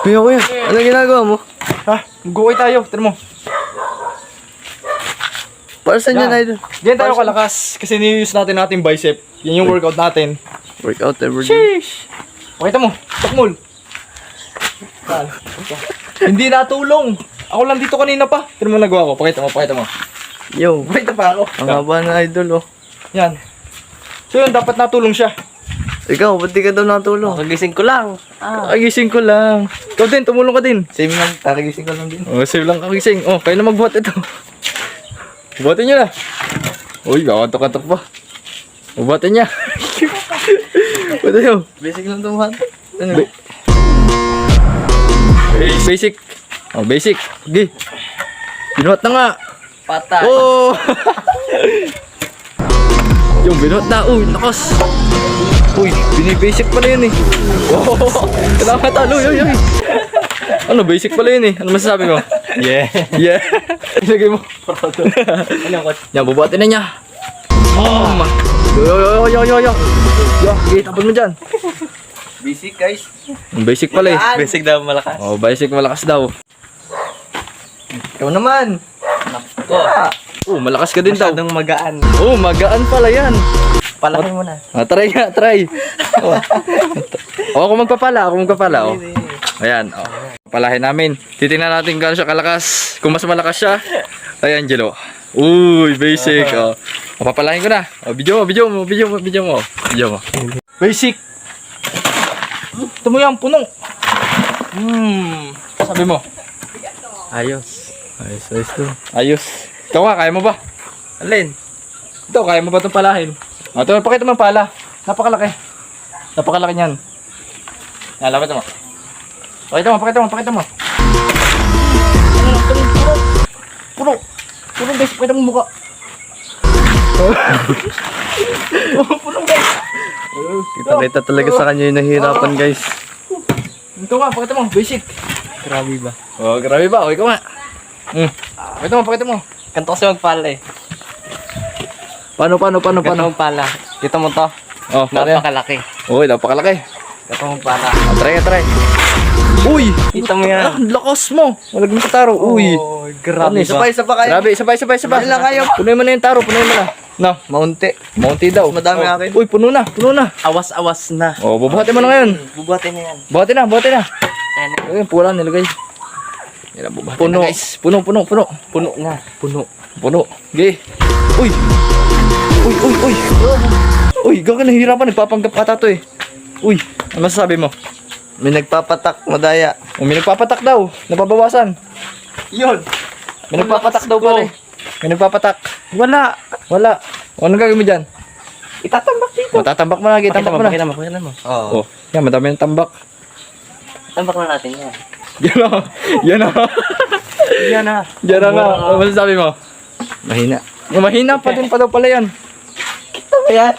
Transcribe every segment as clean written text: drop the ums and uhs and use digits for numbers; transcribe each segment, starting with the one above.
Kuya, anong ginagawa mo? Ha? Mag-uwi tayo. Tira mo. Para saan yan, idol? Diyan tayo kalakas. Kasi ni-use natin bicep. Yan yung workout natin. Workout every day. Sheesh! Pakita mo. Takmol. Hindi natulong. Ako lang dito kanina pa. Tira mo nagawa ko. Pakita mo. Yo, Pakita pa ako. ang haba na, idol, oh. Yan. So yun, dapat natulong siya. Ikaw, ba't di ka daw natulong? Kagising ko lang. Kagising ko lang. Ikaw din, tumulong ka din. Same lang, kakagising ko lang din. Oh, save lang kagising. Oh, kayo na magbuhat ito. Buhatin nyo na. Uy, kakantok-kantok pa. Buhatin niya. Buhatin nyo. Basic lang tumuhan. Ano? Basic. Oh, basic. Okay. Binuhat na nga. Patay. Oh! Yung binuhat na. Uy, lakas. Uy, binibasic pala yun eh. Oh, kailangan talo. Uy. Ano, basic pala yun eh. Ano masasabi mo? Yeah. Yeah. Ilagay mo. Ano ko? Yan, bubuhatin na niya. Oh, ma. Yo. Okay, tapon mo dyan. Basic guys. Basic pala eh. Basic daw malakas. Oh, basic malakas daw. Ikaw naman. Ko. Oh, malakas ka din daw. Masyadong magaan. Oh, magaan pala yan. Palakin mo na. Ah, try nga, try. Oh. Ako magpapala. Oh. Ayan, oh. Palahin namin. Titingnan natin kung siya kalakas. Kung mas malakas siya, ayan, Angelo. Uy, basic. Oh. Papalahin ko na. Oh, video mo. Basic. Ito mo yan, puno. Sabi mo. Ayos. Ayos to. Ayos. Ikaw nga, kaya mo ba? Alin? Ito, kaya mo ba itong palahin? O, ito, pakita mo ang pala. Napakalaki. Napakalaki niyan. Nalapit mo. Pakita mo. Puno guys, pakita mo mukha. Puno guys. Kita talaga sa kanya yung nahihirapan, guys. Ito nga, pakita mo, basic. Grabe ba? Oh, grabe ba? O, ikaw nga. Pakita mo. Kanto kasi magpala eh. Paano? Kanto magpala. Dito mo to. Oh, Napakalaki. Uy, napakalaki. Kanto magpala. Oh, try. Uy! Kita mo yan. Ang lakas mo. Malaging sa taro. Uy. Oh, grabe Ano, ba? Isa pa kayo. Grabe, sabay. Dahil lang kayo. Punuin mo na yung taro, punuin mo na. No, Mounty daw. Madami akin. Uy, puno na. Awas-awas na. Oh, bubuhatin mo na ngayon. Bubuhatin na yan. Buhatin na. Ayan. Ayun, pulang nilagay. Yan ang bubuhatin Puno. na, guys. Puno. Puno nga. Puno. Okay. Uy. Uy, gawin ka nahihirapan. Nagpapanggap ka tato eh. Uy, ano masasabi mo? May nagpapatak, madaya. Oh, may nagpapatak daw. Napabawasan. Yun. May nagpapatak daw pala eh. May nagpapatak. Wala. O, ano gagawin mo dyan? Itatambak dito. Matatambak mo na, tambak mo na. Pakita mo. Oh, yan, madami ng tambak. Tambak na natin yan. Yan na. Yan na. Yan na nga. Ano masasabi mo? Mahina. Mahina pa din pa daw pala yan. Kita mo yan.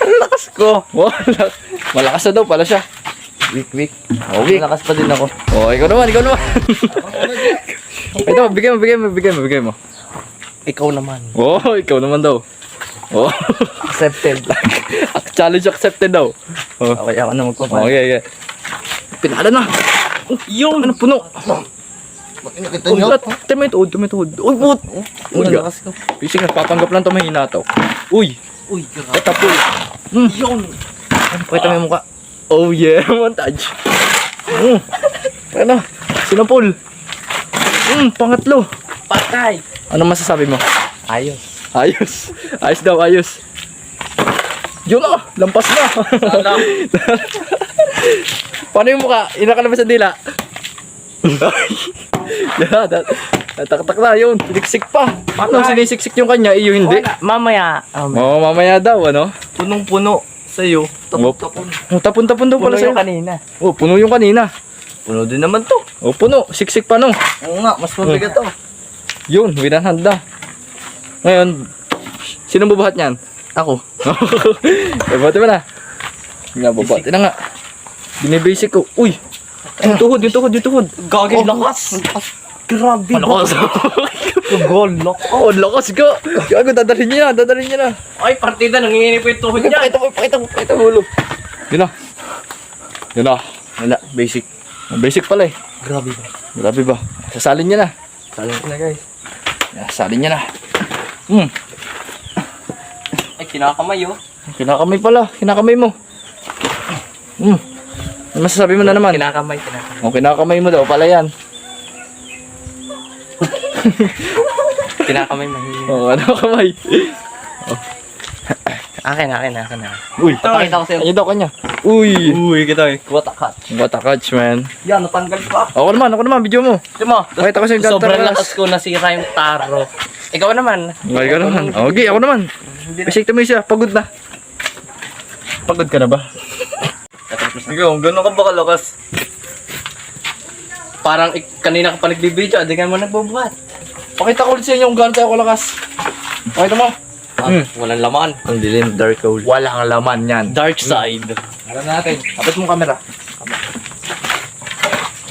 Ang lakas ko. Malakas na daw pala siya. Weak. Oh, weak. Malakas pa din ako. Oh, ikaw naman. Ito, bigay mo. Ikaw naman. Oh, ikaw naman daw. Oh. Accepted. Challenge accepted daw. Oh. Okay, ako na magpapala. Okay. Pinala na. Yung. Ano puno? Nakita Uy, nyo? may tuhod. Uy, put. Uy, Malakas ko. Pising, nagpapanggap lang ito mahina to. Uy, Uy, grabe. tapos. Yung. Pakita mo yung mukha. Oh yeah, montage. Ano? Sinapol. Pangatlo. Patay. Ano masasabi mo? Ayos. Ayos daw. Yun na, lampas na. Paano yung mukha? Inakalabas sa dila. Yan, tatak na yun. Siniksik pa. Paano sinisiksik yung kanya? Iyo hindi. Wala. Mamaya. Oo, mamaya daw, ano? Punong-puno sa'yo. Tapon. Tapon daw Puno pala yung sa'yo. kanina. Oh, puno yung kanina. Puno din naman to. Oh, puno. Siksik pa no. Oo nga, mas mabigat to. Yun, winanhanda. Ngayon, sino bubuhat niyan? Ako. Bubuhatin mo na. Nga, bubuhatin na nga. Binibasic ko. Uy! Yung tuhod. Gagay lakas. Grabe. Lakas. Golok. Oh, lakas ka. Gago, dadalhin niya na. Ay, partida. Nanginginig po yung tuhod niya. Pakita mo ulo. Yun na. Wala, basic. Basic pala eh. Grabe ba? Grabe ba? Sasalin niya na. Salang ko na guys. Sasalin niya na. Ay, kinakamay oh. Kinakamay pala. Kinakamay mo. Ano masasabi mo na naman? Kinakamay. O, kinakamay mo daw pala yan. Kinakamay mahirap. O, ano kamay? Akin. Uy, Papakita ko sa'yo. Ano daw kanya? Uy, Uy, kita eh. What a cut. what a catch, man. Yan, natanggal pa. Ako naman, video mo. Di mo? Pakita ko sa'yo yung Sobrang Gantaras. lakas ko nasira yung taro. Ikaw naman. Okay ka naman. Okay, ako naman. Basic mo siya, pagod na. Pagod ka na ba? Ikaw, gano'n ka ba kalakas? Parang kanina ka pa nagbibidyo, di ka mo nagbubuhat. Pakita ko ulit sa inyo kung gaano tayo kalakas. Pakita mo. Walang laman. Ang dilim, dark hole. Walang laman yan. Dark side. Alam natin. Tapos mong camera.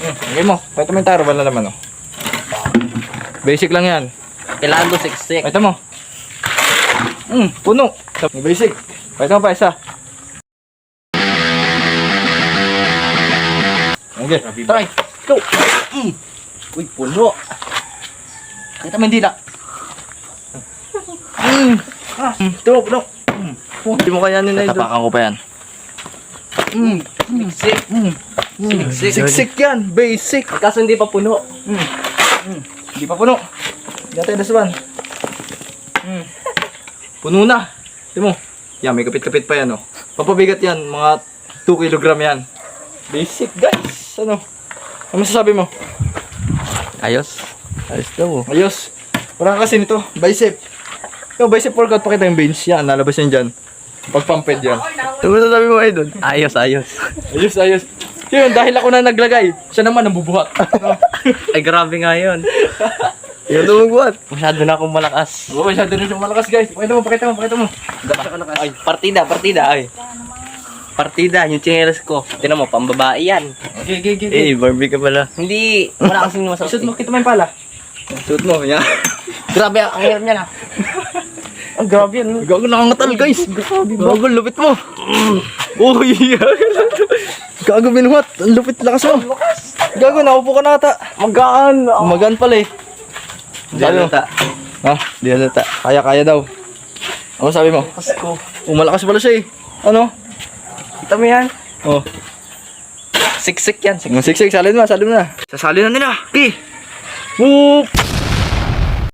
Okay mo. Pakita mo yung taro, wala naman oh. Basic lang yan. Kailangan ko siksik. Pakita mo. Puno. Basic. Pakita mo pa isa. Okay. Try. Go. Uy, puno. Pakita mo yung dila. Puno, puno. Hindi mo kaya nila idol. Tatapakan ko pa yan. Siksik. Siksik. Siksik yan. Basic. Kaso hindi pa puno. Hindi pa puno. Hindi natin dasban. Puno na. Tingnan mo. Yan, may kapit-kapit pa yan, oh. Papabigat yan. Mga 2 kilogram yan. Basic, guys. Ano? Ano masasabi mo? Ayos. Ayos daw. Ayos. Parang kasi nito. Bicep. Yung bicep workout, pakita yung bench. Yan, nalabas yan dyan. Pag-pumped yan. Ano masasabi mo idol? Ayos. Ayos, ayos. Yun, dahil ako na naglagay. Siya naman ang bubuhat. Ay, grabe nga yun. Yun naman buhat. Masyado na akong malakas. Oo, masyado rin siyang malakas, guys. Pakita mo. Ay, partida. Ay. Partida, yung chinelas ko. Tinan mo, pambabae yan. Okay. Eh, Barbie ka pala. Hindi, wala kasing masakit. Shoot mo, kita mo yung pala. Shoot mo, yan. Grabe, ang hirap niya na. Ang grabe yan. Gago nakangatal, guys. Gago, lupit mo. Uy, gago binuhat. Ang lupit lakas mo. Gago, naupo ka na ata. Magaan. Magan pala eh. Di halata. Ha? Di halata. Kaya daw. Ano sabi mo? Lakas ko. Malakas pala siya eh. Ano? Kita mo yan? Oh. Siksik yan. Siksik, salin mo na. Sasali na nila. Okay. Whoop!